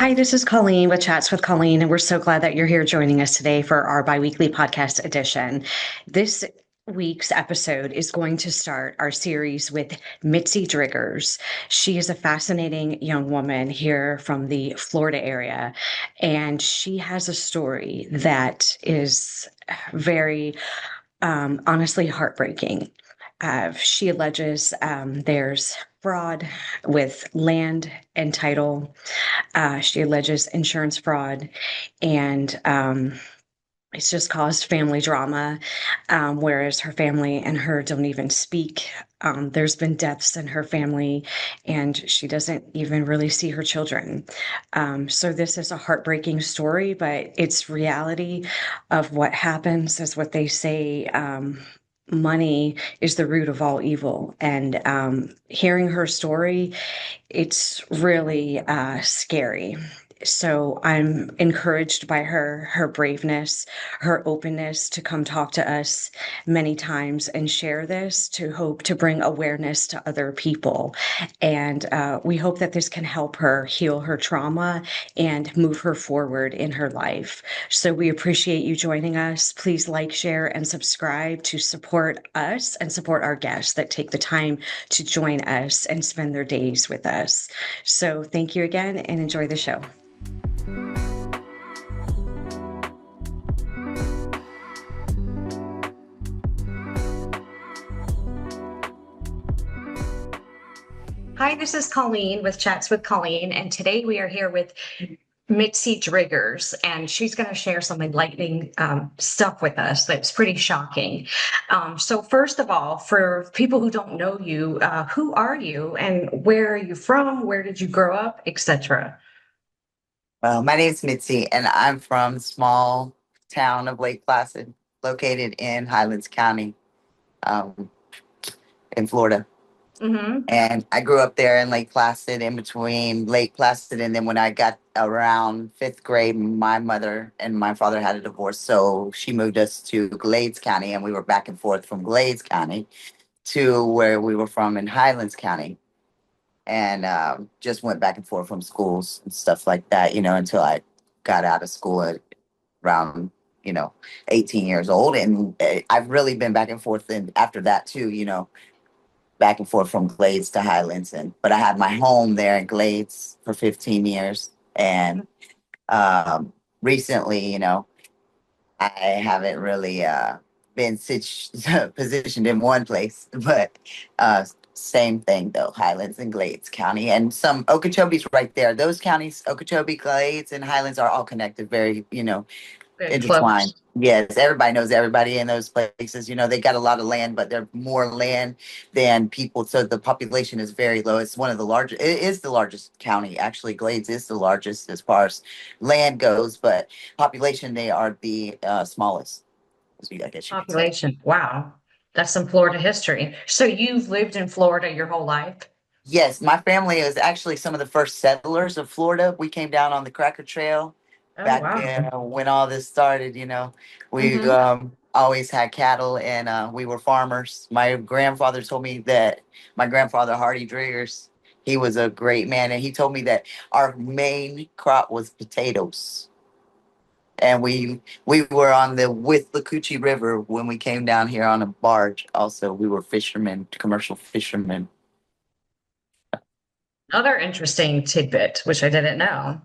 Hi, this is Colleen with Chats with Colleen, and we're so glad that you're here joining us today for our biweekly podcast edition. This week's episode is going to start our series with Mitzi Driggers. She is a fascinating young woman here from the Florida area, and she has a story that is very honestly heartbreaking. She alleges there's fraud with land and title. She alleges insurance fraud, and it's just caused family drama, whereas her family and her don't even speak. There's been deaths in her family, and she doesn't even really see her children. So this is a heartbreaking story, but it's reality of what happens, is what they say. Money is the root of all evil. And hearing her story, it's really scary. So I'm encouraged by her braveness, her openness to come talk to us many times and share this, to hope to bring awareness to other people. And we hope that this can help her heal her trauma and move her forward in her life. So we appreciate you joining us. Please like, share, and subscribe to support us and support our guests that take the time to join us and spend their days with us. So thank you again and enjoy the show. Hi, this is Colleen with Chats with Colleen, and today we are here with Mitzi Driggers, and she's going to share some enlightening stuff with us that's pretty shocking. So first of all, for people who don't know you, who are you and where are you from? Where did you grow up, etc.? Well, my name is Mitzi, and I'm from small town of Lake Placid, located in Highlands County, um, in Florida. Mm-hmm. And I grew up there in Lake Placid, in between Lake Placid, and then when I got around fifth grade, my mother and my father had a divorce, so she moved us to Glades County, and we were back and forth from Glades County to where we were from in Highlands County, and just went back and forth from schools and stuff like that, until I got out of school at around 18 years old. And I've really been back and forth, and after that too, back and forth from Glades to Highlands. And but I had my home there in Glades for 15 years, and recently, I haven't really been positioned in one place, but same thing though. Highlands and Glades County, and some Okeechobee's right there. Those counties, Okeechobee, Glades, and Highlands, are all connected. Very, Very intertwined. close. Yes, everybody knows everybody in those places. They got a lot of land, but they're more land than people. So the population is very low. It's one of the largest, it is the largest county. Actually, Glades is the largest as far as land goes, but population, they are the smallest, I guess you could say. Population. Wow. That's some Florida history. So you've lived in Florida your whole life? Yes, my family is actually some of the first settlers of Florida. We came down on the Cracker Trail Oh, back wow. when all this started. We Mm-hmm. always had cattle, and we were farmers. My grandfather told me that my grandfather, Hardy Driggers, he was a great man, and he told me that our main crop was potatoes. And we were on the Withlacoochee River when we came down here on a barge. Also, we were fishermen, commercial fishermen. Other interesting tidbit, which I didn't know.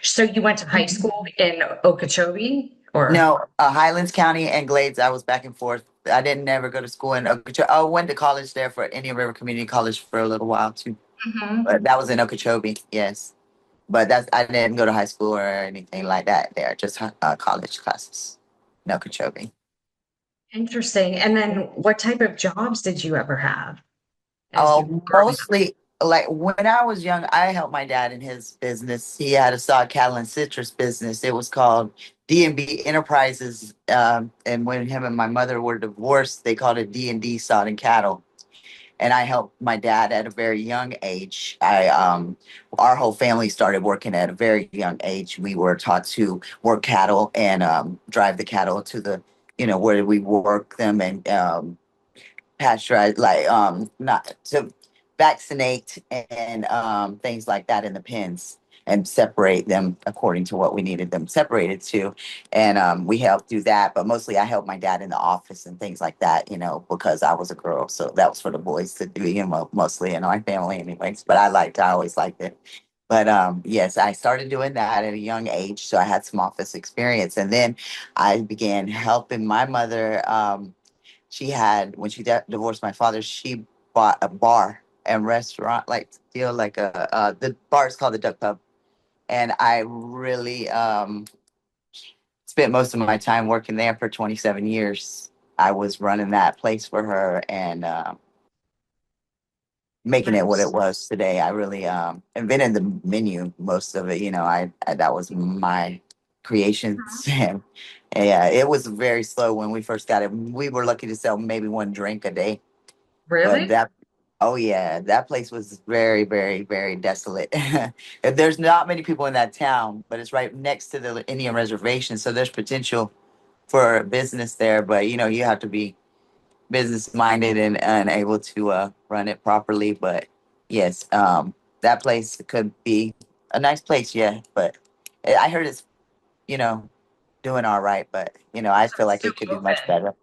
So you went to high school in Okeechobee, or? No, Highlands County and Glades. I was back and forth. I didn't never go to school in Okeechobee. I went to college there for Indian River Community College for a little while too, Mhm. but that was in Okeechobee. Yes, but I didn't go to high school or anything like that there. Just college classes in Okeechobee. Interesting. And then what type of jobs did you ever have as you were Oh, growing up? mostly like when I was young, I helped my dad in his business. He had a sod cattle and citrus business. It was called D&B Enterprises. And when him and my mother were divorced, they called it D&D Sod and Cattle. And I helped my dad at a very young age. Our whole family started working at a very young age. We were taught to work cattle and drive the cattle to the, where we work them, and pasteurize, like not to vaccinate, and things like that in the pens. and separate them according to what we needed them separated to. And we helped do that, but mostly I helped my dad in the office and things like that, because I was a girl. So that was for the boys to do, mostly in my family anyways. But I always liked it. But yes, I started doing that at a young age. So I had some office experience. And then I began helping my mother. She had, when she divorced my father, she bought a bar and restaurant, like deal like the bar is called the Duck Pub. And I really spent most of my time working there for 27 years. I was running that place for her and making it what it Nice. was today. I really invented the menu, most of it. I that was my creations. And yeah, it was very slow when we first got it. We were lucky to sell maybe one drink a day, but Really? that oh yeah, that place was very, very, very desolate. There's not many people in that town, but it's right next to the Indian reservation, so there's potential for business there. But you have to be business minded and able to run it properly. But yes, that place could be a nice place, yeah. But I heard it's you know doing all right, but I So feel it's like still it could be much open. better.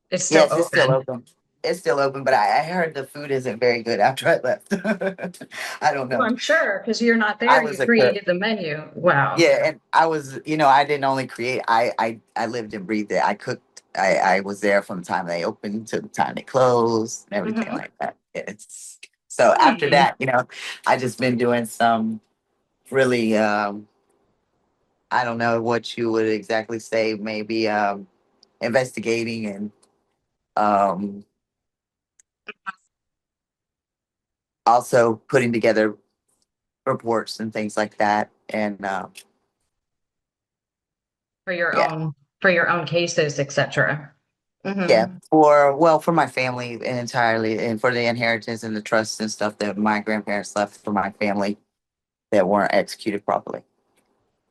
It's still Yes, it's still open. open. It's still open, but I heard the food isn't very good after I left. I don't Well, know. I'm sure because you're not I there. You was a cook. created the menu. Wow. Yeah, and I was, I didn't only create, I lived and breathed it. I cooked. I was there from the time they opened to the time they closed and everything Hmm. like that. It's so after that, I just been doing some really I don't know what you would exactly say, maybe investigating and um also putting together reports and things like that. And For your yeah, own for your own cases, etc. yeah, Hmm. for my family and entirely, and for the inheritance and the trusts and stuff that my grandparents left for my family that weren't executed properly.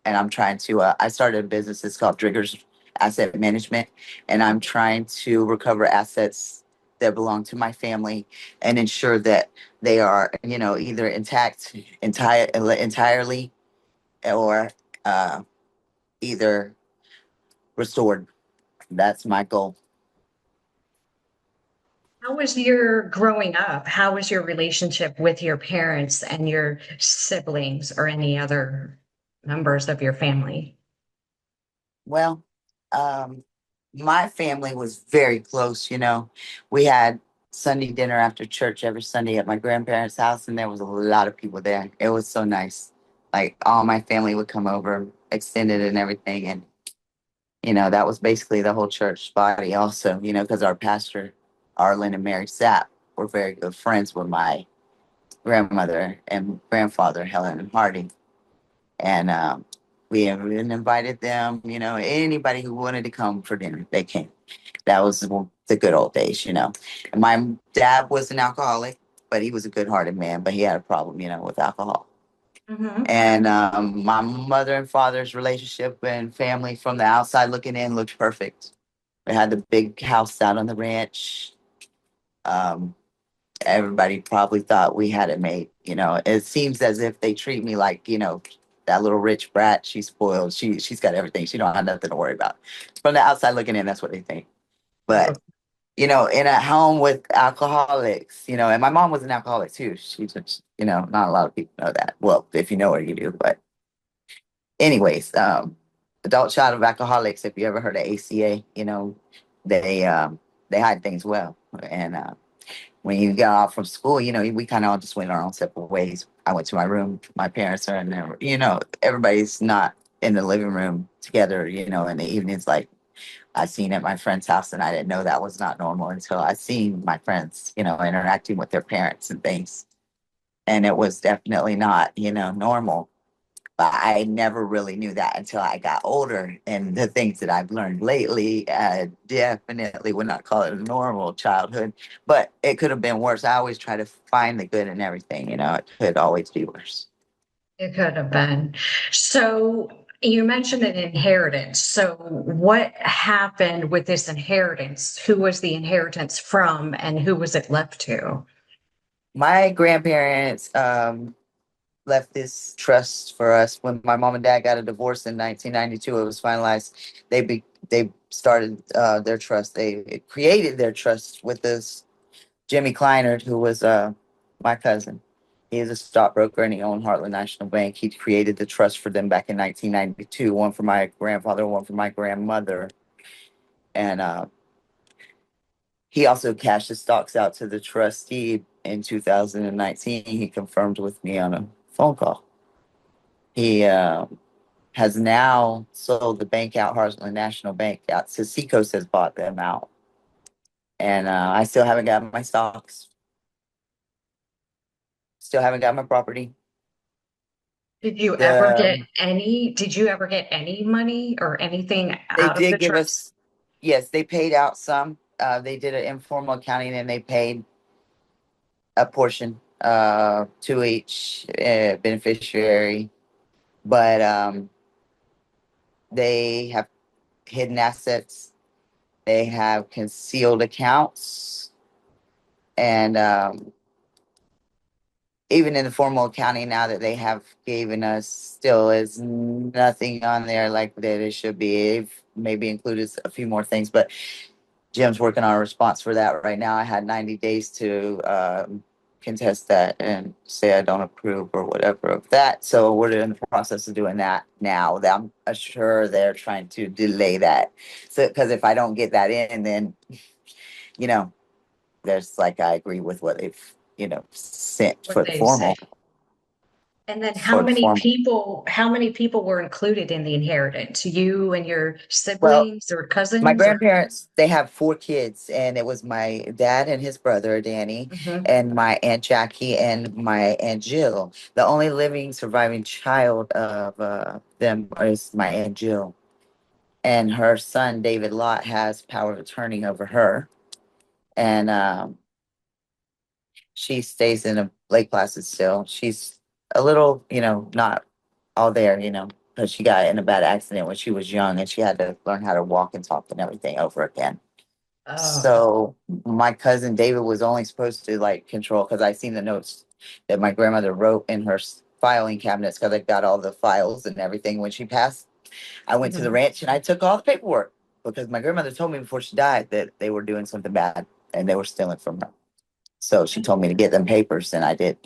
And I'm trying to. I started a business. It's called Driggers Asset Management, and I'm trying to recover assets that belong to my family and ensure that they are, either intact, entirely, or uh, either restored. That's my goal. How was your growing up? How was your relationship with your parents and your siblings or any other members of your family? Well, um, my family was very close. We had Sunday dinner after church every Sunday at my grandparents' house, and there was a lot of people there. It was so nice. Like all my family would come over, extended and everything. And, that was basically the whole church body, also, because our pastor, Arlen and Mary Sapp, were very good friends with my grandmother and grandfather, Helen and Hardy. And we even invited them, anybody who wanted to come for dinner, they came. That was the good old days. And my dad was an alcoholic, but he was a good hearted man, but he had a problem, with alcohol. Hmm. And my mother and father's relationship and family from the outside looking in looked perfect. We had the big house out on the ranch. Um, Everybody probably thought we had it made. It seems as if they treat me like, that little rich brat. She's spoiled. She's got everything. She don't have nothing to worry about. From the outside looking in, that's what they think. But in a home with alcoholics, and my mom was an alcoholic too. She just, not a lot of people know that. Well, if you know her, you do. But anyways, adult child of alcoholics. If you ever heard of ACA, they they hide things well. And when you got off from school, we kind of all just went our own separate ways. I went to my room. My parents are in there. Everybody's not in the living room together, in the evenings. Like I seen at my friend's house, and I didn't know that was not normal until I seen my friends, interacting with their parents and things. And it was definitely not, normal. But I never really knew that until I got older. And the things that I've learned lately, definitely would not call it a normal childhood, but it could have been worse. I always try to find the good in everything, it could always be worse. It could have been. So you mentioned an inheritance. So what happened with this inheritance? Who was the inheritance from and who was it left to? My grandparents, left this trust for us. When my mom and dad got a divorce in 1992, it was finalized. They started their trust. They created their trust with this Jimmy Kleinert, who was my cousin. He is a stockbroker and he owned Heartland National Bank. He created the trust for them back in 1992, one for my grandfather, one for my grandmother. And he also cashed the stocks out to the trustee in 2019. He confirmed with me on a phone call. He has now sold the bank out, Heartland National Bank out. So Seacoast has bought them out. And I still haven't got my stocks. Still haven't got my property. The Did you ever get any money or anything They out of did the give trust? us, yes, they paid out some. They did an informal accounting and they paid a portion to each beneficiary. But they have hidden assets, they have concealed accounts, and even in the formal accounting now that they have given us, still is nothing on there like that it should be. They've maybe included a few more things, but Jim's working on a response for that right now. I had 90 days to contest that and say I don't approve or whatever of that. So we're in the process of doing that now. I'm sure they're trying to delay that. So, because if I don't get that in, then, you know, there's like, I agree with what they've, sent What for the they say. formal, And then for the formal. how many people were included in the inheritance? You and your Well, siblings or my cousins or grandparents, they have four kids, and it was my dad and his brother, Danny, Mhm. and my Aunt Jackie and my Aunt Jill. The only living surviving child of them is my Aunt Jill. And her son, David Lott, has power of attorney over her. And she stays in a Lake Placid still. She's a little, not all there, because she got in a bad accident when she was young and she had to learn how to walk and talk and everything over again. Oh, So my cousin David was only supposed to like control, because I seen the notes that my grandmother wrote in her filing cabinets, because I got all the files and everything when she passed. I went to the mhm. ranch and I took all the paperwork because my grandmother told me before she died that they were doing something bad and they were stealing from her. So she told me to get them papers, and I did.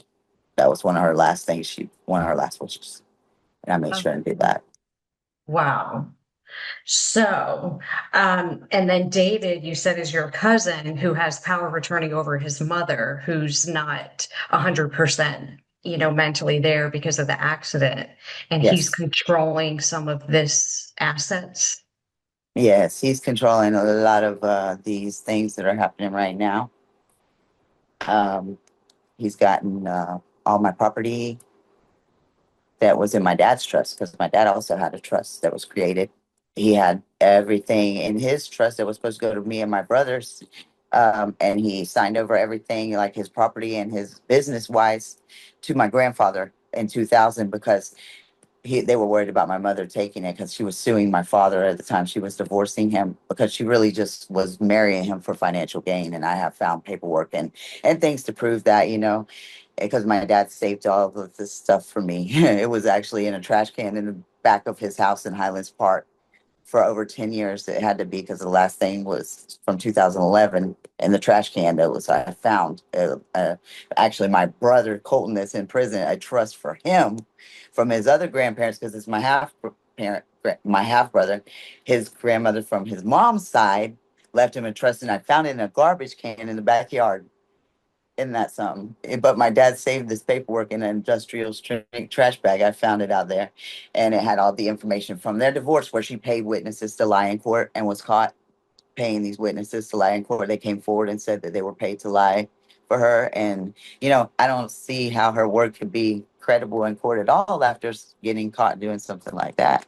That was one of her last things. One of her last wishes, and I made Oh, sure and did that. wow. So, and then David, you said, is your cousin who has power of attorney over his mother, who's not 100%, mentally there because of the accident, and he's Yes, controlling some of this assets. yes, he's controlling a lot of these things that are happening right now. Um, he's gotten all my property that was in my dad's trust, because my dad also had a trust that was created. He had everything in his trust that was supposed to go to me and my brothers. And he signed over everything, like his property and his business wise, to my grandfather in 2000, because they were worried about my mother taking it, because she was suing my father at the time. She was divorcing him because she really just was marrying him for financial gain. And I have found paperwork and things to prove that, because my dad saved all of this stuff for me. It was actually in a trash can in the back of his house in Highlands Park for over 10 years. It had to be, because the last thing was from 2011 in the trash can that was I found. Actually, my brother Colton that's in prison, a trust for him from his other grandparents, because it's my half brother. His grandmother from his mom's side left him a trust, and I found it in a garbage can in the backyard. Isn't that something? But my dad saved this paperwork in an industrial trash bag. I found it out there, and it had all the information from their divorce, where she paid witnesses to lie in court and was caught paying these witnesses to lie in court. They came forward and said that they were paid to lie for her, and I don't see how her word could be credible in court at all after getting caught doing something like that.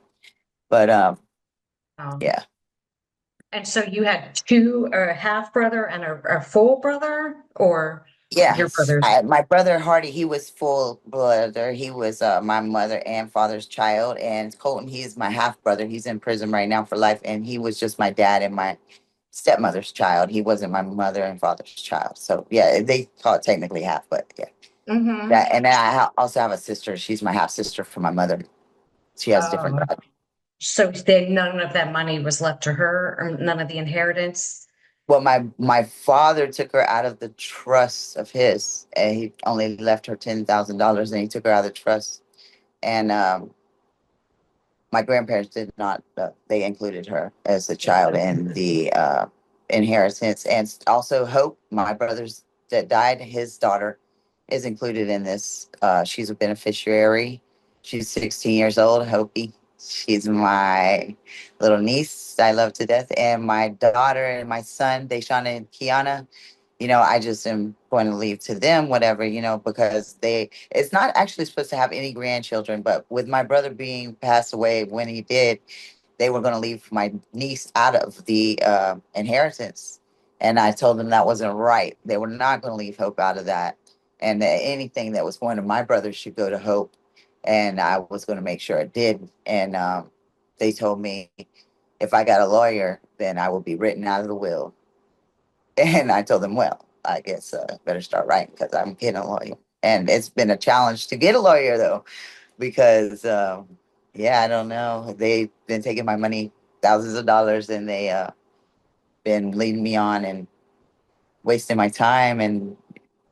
But Um, yeah. and so you had two, a half brother and a full brother, or your Yes, brothers? my brother Hardy, he was full brother. He was my mother and father's child. And Colton, he is my half brother. He's in prison right now for life. And he was just my dad and my stepmother's child. He wasn't my mother and father's child. So yeah, they call it technically half, but yeah. Mm-hmm. That, and then also have a sister. She's my half sister from my mother. She has different. Oh, so then none of that money was left to her, or none of the inheritance? Well, my father took her out of the trust of his, and he only left her $10,000, and he took her out of the trust. And my grandparents did not. They included her as a child in the inheritance, and also Hope, my brother's that died. His daughter is included in this. She's a beneficiary. She's 16 years old. Hopi. She's my little niece. I love to death, and my daughter and my son, Deshauna and Kiana. I just am going to leave to them whatever, because it's not actually supposed to have any grandchildren, but with my brother being passed away when he did, they were going to leave my niece out of the inheritance. And I told them that wasn't right. They were not going to leave Hope out of that. And that anything that was going to my brother should go to Hope. And I was going to make sure it did. And they told me if I got a lawyer, then I would be written out of the will. And I told them, well, I guess better start writing because I'm getting a lawyer. And it's been a challenge to get a lawyer, though, because, yeah, I don't know. They've been taking my money, thousands of dollars, and they been leading me on and wasting my time and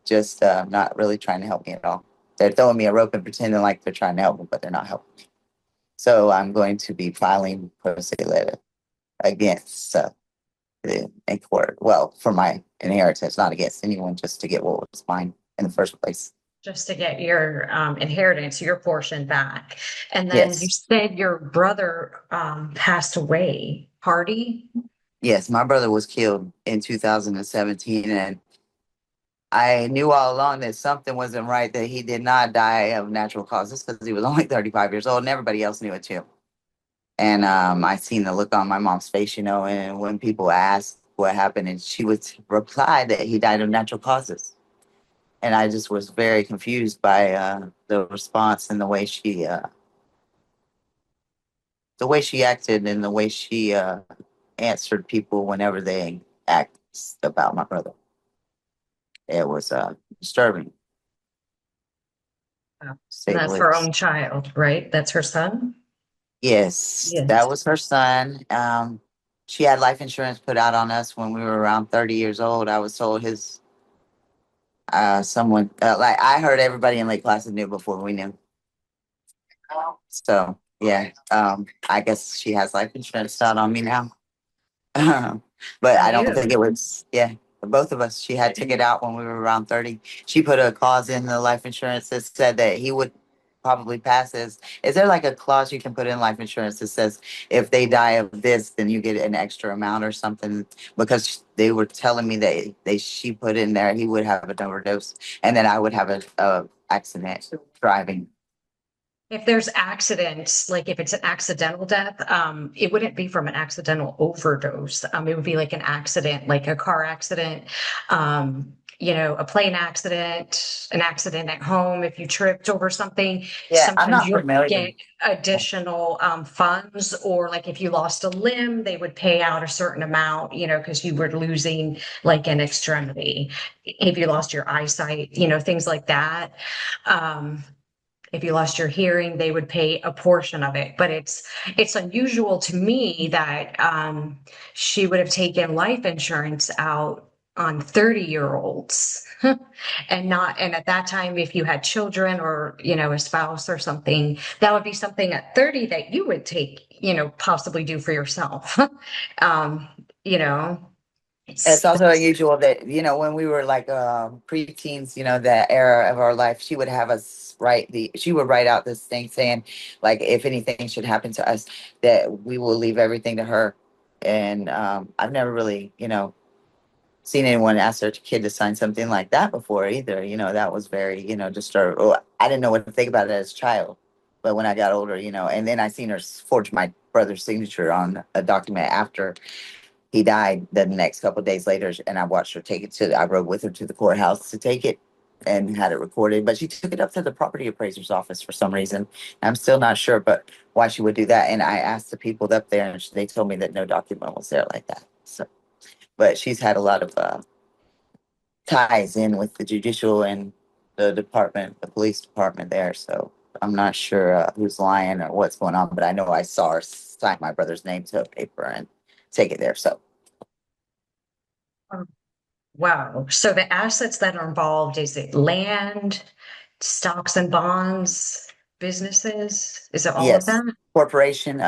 just not really trying to help me at all. They're throwing me a rope and pretending like they're trying to help me, but they're not helping me. So I'm going to be filing pro se letter against in court. Well, for my inheritance, not against anyone, just to get what was mine in the first place. Just to get your inheritance, your portion back. And then you Yes. said your brother passed away. Hardy? Yes, my brother was killed in 2017, and I knew all along that something wasn't right, that he did not die of natural causes because he was only 35 years old, and everybody else knew it too. And I seen the look on my mom's face, and when people asked what happened, and she would reply that he died of natural causes. And I just was very confused by the response and the way she acted and the way she answered people whenever they asked about my brother. It was disturbing, to Oh. say And the that's her least. own child, right? That's her son? Yes, that Yes. was her son. She had life insurance put out on us when we were around 30 years old. I was told his someone like I heard everybody in Lake Placid knew before we knew. So yeah, I guess she has life insurance out on me now. But For I don't you. think it was, yeah, for both of us. She had took it out when we were around 30. She put a clause in the life insurance that said that he would probably pass this. Is there like a clause you can put in life insurance that says if they die of this, then you get an extra amount or something? Because they were telling me that she put in there he would have an overdose and then I would have a accident driving. If there's accidents, like if it's an accidental death, it wouldn't be from an accidental overdose. It would be like an accident, like a car accident, a plane accident, an accident at home. If you tripped over something, Yeah, I'm sometimes not you'll familiar. get additional funds, or like if you lost a limb, they would pay out a certain amount, because you were losing like an extremity. If you lost your eyesight, things like that. Um, if you lost your hearing, they would pay a portion of it. But it's unusual to me that she would have taken life insurance out on 30-year-olds and at that time, if you had children or a spouse or something, that would be something at 30 that you would take, possibly do for yourself. um you know It's it's also unusual that, when we were like preteens, that era of our life, she would have us she would write out this thing saying, like, if anything should happen to us, that we will leave everything to her. And I've never really, seen anyone ask their kid to sign something like that before either. That was very, disturbing. Oh, I didn't know what to think about it as a child. But when I got older, and then I seen her forge my brother's signature on a document after he died the next couple of days later, and I watched her take it I rode with her to the courthouse to take it and had it recorded. But she took it up to the property appraiser's office for some reason. I'm still not sure, but why she would do that. And I asked the people up there, and they told me that no document was there like that. So, but she's had a lot of ties in with the judicial and the police department there. So I'm not sure who's lying or what's going on, but I know I saw her sign my brother's name to a paper and take it there. So Oh, wow. So the assets that are involved, is it land, stocks and bonds, businesses? Is it all of yes, that? a corporation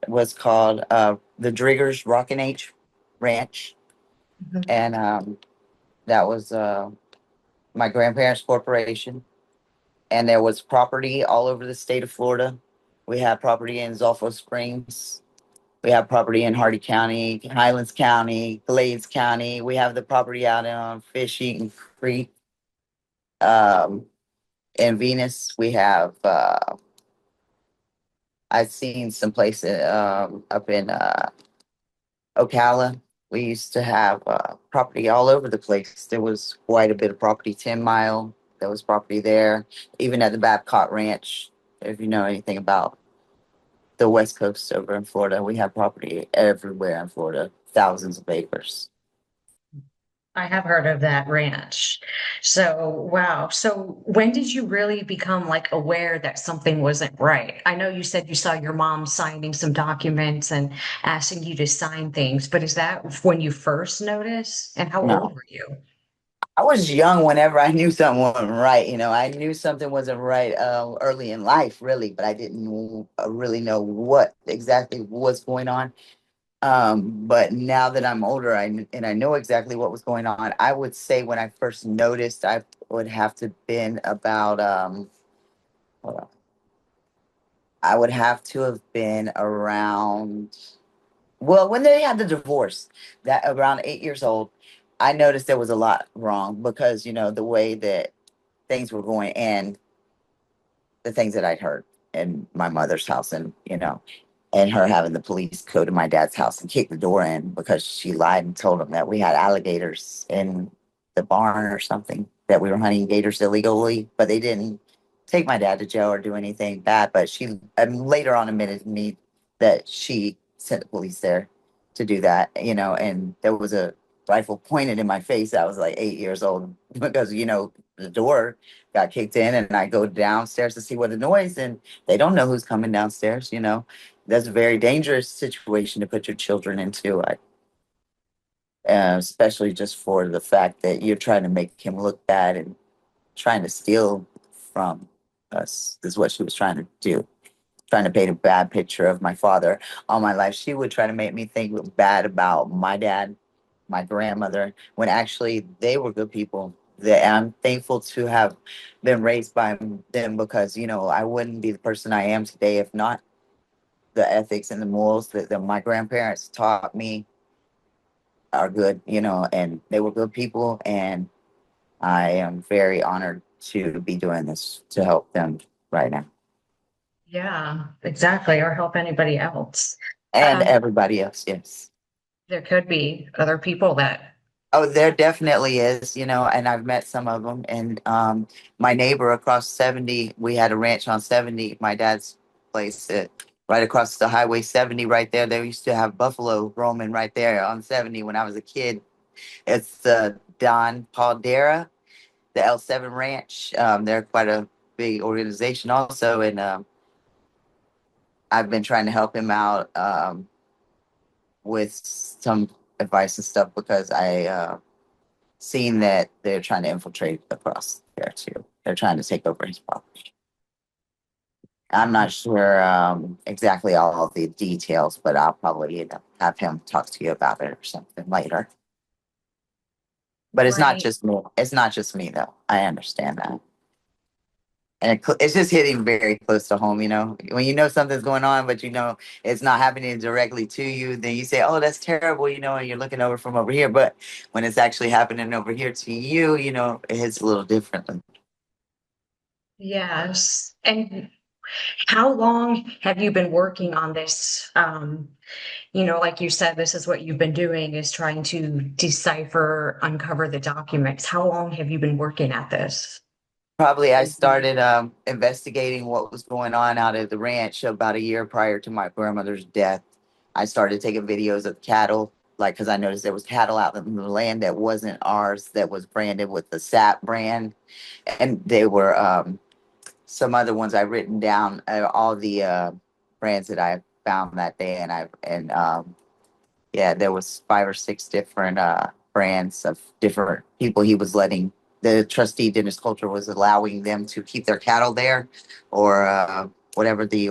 was called the Driggers Rockin' H Ranch, Mhm. and that was my grandparents' corporation. And there was property all over the state of Florida. We have property in Zolfo Springs. We have property in Hardy County, Highlands County, Glades County. We have the property out in Fish Eaton Creek. Um, in Venus, we have. I've seen some places up in Ocala. We used to have property all over the place. There was quite a bit of property. 10 Mile, there was property there. Even at the Babcock Ranch, if you know anything about the West Coast over in Florida, we have property everywhere in Florida, thousands of acres. I have heard of that ranch. So, wow. So, when did you really become like aware that something wasn't right? I know you said you saw your mom signing some documents and asking you to sign things, but is that when you first noticed? And how old No, were you? I was young whenever I knew something wasn't right. I knew something wasn't right early in life, really, but I didn't really know what exactly was going on. But now that I'm older, and I know exactly what was going on, I would say when I first noticed, I would have to been about hold on. I would have to have been around, well, when they had the divorce, that around 8 years old, I noticed there was a lot wrong because the way that things were going and the things that I'd heard in my mother's house, and her having the police go to my dad's house and kick the door in because she lied and told them that we had alligators in the barn or something, that we were hunting gators illegally, but they didn't take my dad to jail or do anything bad. But she later on admitted to me that she sent the police there to do that, and there was a rifle pointed in my face. I was like 8 years old because, the door got kicked in and I go downstairs to see what the noise, and they don't know who's coming downstairs. That's a very dangerous situation to put your children into, especially just for the fact that you're trying to make him look bad and trying to steal from us is what she was trying to do. Trying to paint a bad picture of my father all my life. She would try to make me think bad about my dad, my grandmother, when actually they were good people. That I'm thankful to have been raised by them because, I wouldn't be the person I am today if not the ethics and the morals that my grandparents taught me are good, and they were good people. And I am very honored to be doing this to help them right now Yeah, exactly. Or help anybody else. and Um, everybody else. Yes. there could be other people that, Oh, there definitely is, and I've met some of them. And my neighbor across 70, we had a ranch on 70, my dad's place, right across the Highway 70 right there. They used to have buffalo roaming right there on 70 when I was a kid. It's the Don Caldera, the L7 Ranch. They're quite a big organization also. And I've been trying to help him out with some advice and stuff because I seen that they're trying to infiltrate across there too. They're trying to take over his property. I'm not sure exactly all of the details, but I'll probably have him talk to you about it or something later. But it's not right. just me. It's not just me, though. I understand that. And it's just hitting very close to home, when you know something's going on, but it's not happening directly to you, then you say, oh, that's terrible, and you're looking over from over here. But when it's actually happening over here to you, it hits a little differently. Yes. And how long have you been working on this? Like you said, this is what you've been doing is trying to decipher, uncover the documents. How long have you been working at this? Probably I started investigating what was going on out at the ranch about a year prior to my grandmother's death. I started taking videos of cattle like, because I noticed there was cattle out in the land that wasn't ours, that was branded with the SAP brand, and they were some other ones I've written down, all the brands that I found that day, and yeah, there was 5 or 6 different brands of different people he was letting. The trustee Dennis Coulter was allowing them to keep their cattle there, or whatever the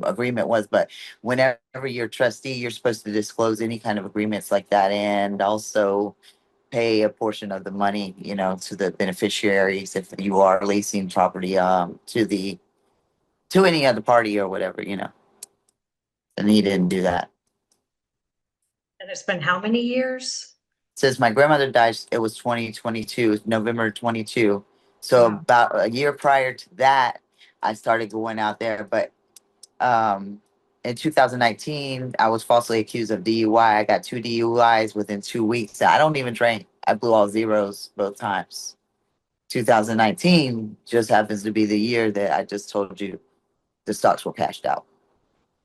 agreement was. But whenever you're trustee, you're supposed to disclose any kind of agreements like that, and also pay a portion of the money, to the beneficiaries if you are leasing property to any other party or whatever. And he didn't do that. And it's been how many years? Since my grandmother died, it was 2022, November 22. So Wow. about a year prior to that, I started going out there. But um, in 2019, I was falsely accused of DUI. I got 2 DUIs within 2 weeks. I don't even drink. I blew all zeros both times. 2019 just happens to be the year that I just told you the stocks were cashed out.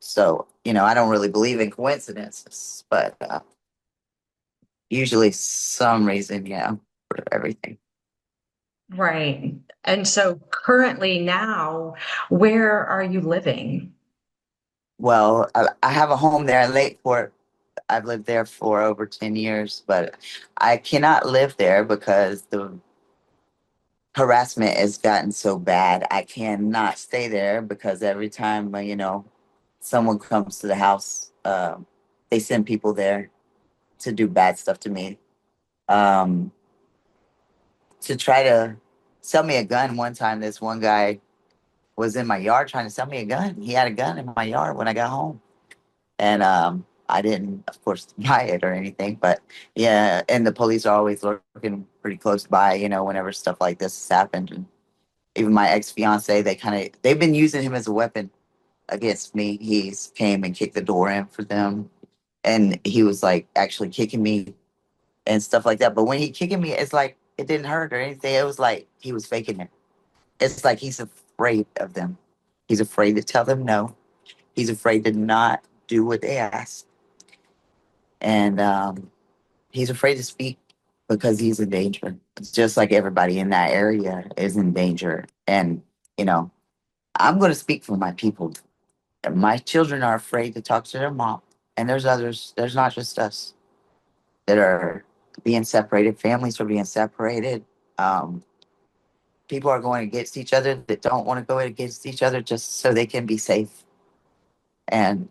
So, I don't really believe in coincidences, but usually some reason, for everything. Right. And so currently now, where are you living? Well, I have a home there in Lakeport. I've lived there for over 10 years, but I cannot live there because the harassment has gotten so bad. I cannot stay there because every time, someone comes to the house, they send people there to do bad stuff to me. Um, to try to sell me a gun one time, this one guy was in my yard trying to sell me a gun. He had a gun in my yard when I got home. And I didn't, of course, buy it or anything. But yeah, and the police are always looking pretty close by, whenever stuff like this has happened. And even my ex fiance, they've been using him as a weapon against me. He's came and kicked the door in for them. And he was like actually kicking me and stuff like that. But when he kicking me, it's like it didn't hurt or anything. It was like he was faking it. It's like he's afraid of them. He's afraid to tell them no. He's afraid to not do what they ask. And he's afraid to speak because he's in danger. It's just like everybody in that area is in danger. And, I'm going to speak for my people. My children are afraid to talk to their mom. And there's others, there's not just us that are being separated. Families are being separated. Um, People are going against each other that don't want to go against each other just so they can be safe. And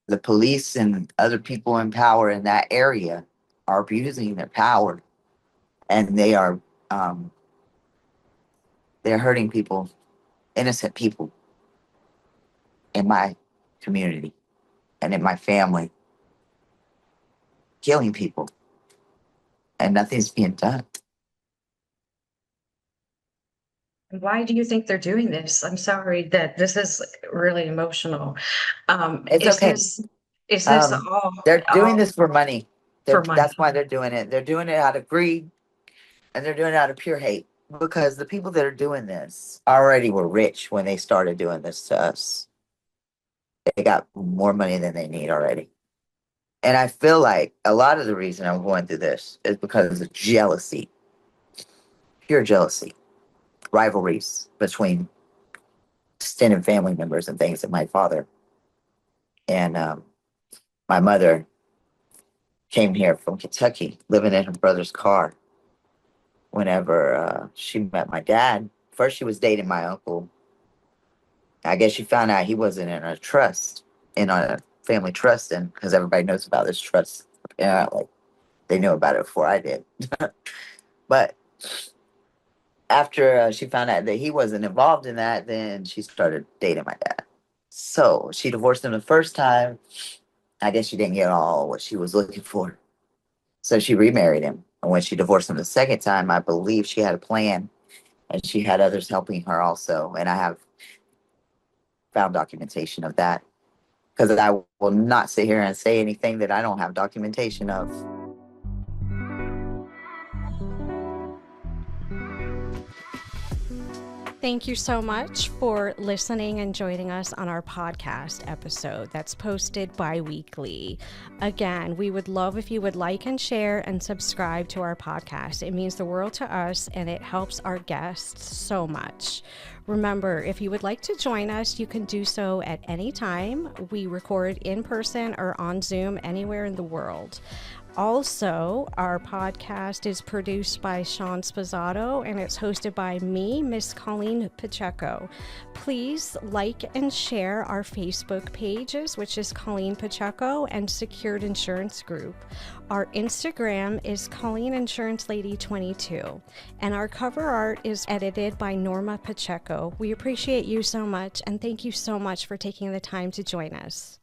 the police and other people in power in that area are abusing their power, and um, they're hurting people, innocent people in my community and in my family, killing people, and nothing's being done. Why do you think they're doing this? I'm sorry that this is really emotional. Um, It's is okay. this is this They're doing all this for money. for That's money? why they're doing it. They're doing it out of greed, and they're doing it out of pure hate, because the people that are doing this already were rich when they started doing this to us. They got more money than they need already. And I feel like a lot of the reason I'm going through this is because of jealousy, pure jealousy, rivalries between extended family members and things that my father and my mother came here from Kentucky, living in her brother's car. Whenever she met my dad, first she was dating my uncle. I guess she found out he wasn't in a family trust, and because everybody knows about this trust, apparently they knew about it before I did. But after she found out that he wasn't involved in that, then she started dating my dad. So she divorced him the first time. I guess she didn't get all what she was looking for. So she remarried him. And when she divorced him the second time, I believe she had a plan, and she had others helping her also. And I have found documentation of that, because I will not sit here and say anything that I don't have documentation of. Thank you so much for listening and joining us on our podcast episode that's posted bi-weekly. Again, we would love if you would like and share and subscribe to our podcast. It means the world to us and it helps our guests so much. Remember, if you would like to join us, you can do so at any time. We record in person or on Zoom anywhere in the world. Also, our podcast is produced by Sean Spazzato and it's hosted by me, Miss Colleen Pacheco. Please like and share our Facebook pages, which is Colleen Pacheco and Secured Insurance Group. Our Instagram is Colleen Insurance Lady 22, and our cover art is edited by Norma Pacheco. We appreciate you so much, and thank you so much for taking the time to join us.